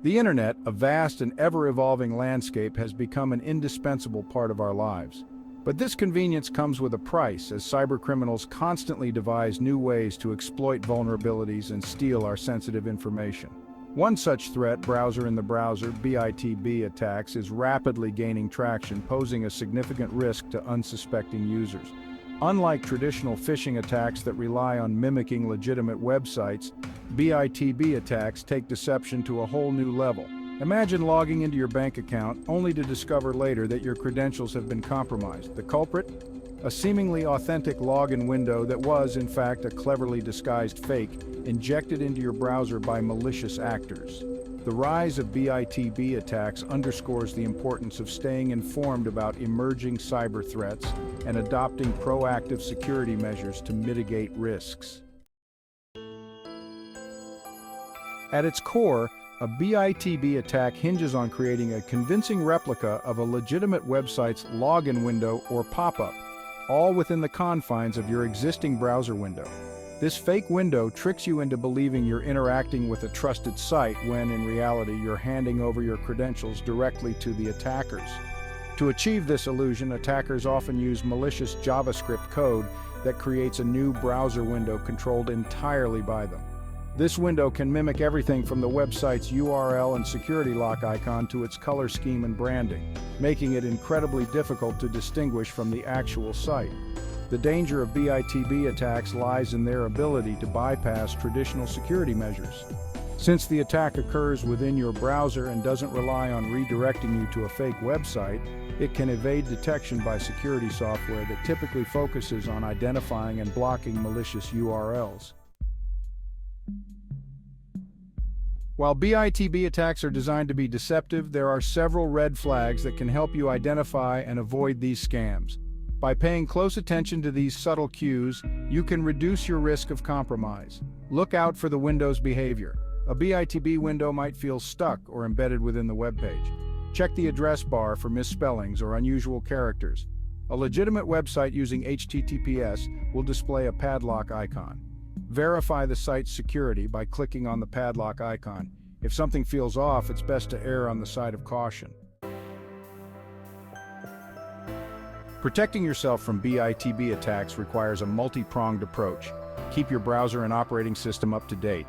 The internet, a vast and ever-evolving landscape, has become an indispensable part of our lives. But this convenience comes with a price, as cybercriminals constantly devise new ways to exploit vulnerabilities and steal our sensitive information. One such threat, browser-in-the-browser (BITB) attacks, is rapidly gaining traction, posing a significant risk to unsuspecting users. Unlike traditional phishing attacks that rely on mimicking legitimate websites, BITB attacks take deception to a whole new level. Imagine logging into your bank account only to discover later that your credentials have been compromised. The culprit? A seemingly authentic login window that was, in fact, a cleverly disguised fake injected into your browser by malicious actors. The rise of BITB attacks underscores the importance of staying informed about emerging cyber threats and adopting proactive security measures to mitigate risks. At its core, a BITB attack hinges on creating a convincing replica of a legitimate website's login window or pop-up, all within the confines of your existing browser window. This fake window tricks you into believing you're interacting with a trusted site when, in reality, you're handing over your credentials directly to the attackers. To achieve this illusion, attackers often use malicious JavaScript code that creates a new browser window controlled entirely by them. This window can mimic everything from the website's URL and security lock icon to its color scheme and branding, making it incredibly difficult to distinguish from the actual site. The danger of BITB attacks lies in their ability to bypass traditional security measures. Since the attack occurs within your browser and doesn't rely on redirecting you to a fake website, it can evade detection by security software that typically focuses on identifying and blocking malicious URLs. While BITB attacks are designed to be deceptive, there are several red flags that can help you identify and avoid these scams. By paying close attention to these subtle cues, you can reduce your risk of compromise. Look out for the window's behavior. A BITB window might feel stuck or embedded within the web page. Check the address bar for misspellings or unusual characters. A legitimate website using HTTPS will display a padlock icon. Verify the site's security by clicking on the padlock icon. If something feels off, it's best to err on the side of caution. Protecting yourself from BITB attacks requires a multi-pronged approach. Keep your browser and operating system up to date.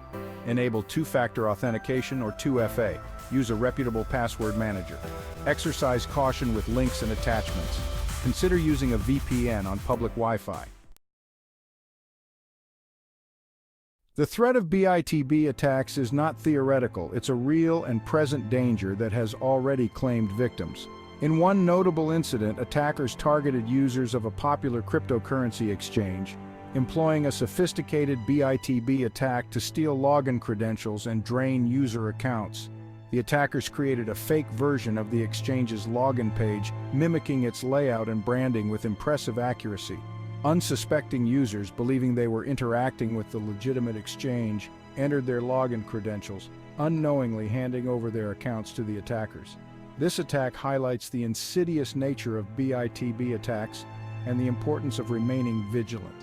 Enable two-factor authentication or 2FA. Use a reputable password manager. Exercise caution with links and attachments. Consider using a VPN on public Wi-Fi. The threat of BITB attacks is not theoretical, it's a real and present danger that has already claimed victims. In one notable incident, attackers targeted users of a popular cryptocurrency exchange, employing a sophisticated BITB attack to steal login credentials and drain user accounts. The attackers created a fake version of the exchange's login page, mimicking its layout and branding with impressive accuracy. Unsuspecting users, believing they were interacting with the legitimate exchange, entered their login credentials, unknowingly handing over their accounts to the attackers. This attack highlights the insidious nature of BITB attacks and the importance of remaining vigilant.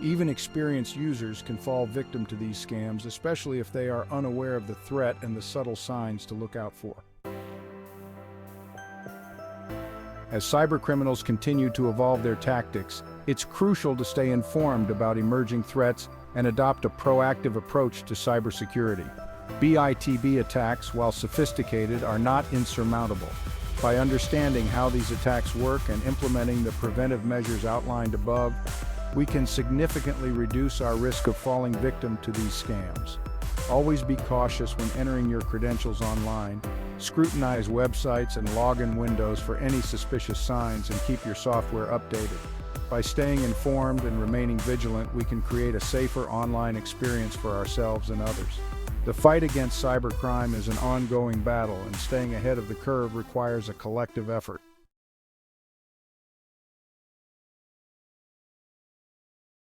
Even experienced users can fall victim to these scams, especially if they are unaware of the threat and the subtle signs to look out for. As cybercriminals continue to evolve their tactics, it's crucial to stay informed about emerging threats and adopt a proactive approach to cybersecurity. BITB attacks, while sophisticated, are not insurmountable. By understanding how these attacks work and implementing the preventive measures outlined above, we can significantly reduce our risk of falling victim to these scams. Always be cautious when entering your credentials online. Scrutinize websites and login windows for any suspicious signs and keep your software updated. By staying informed and remaining vigilant, we can create a safer online experience for ourselves and others. The fight against cybercrime is an ongoing battle, and staying ahead of the curve requires a collective effort.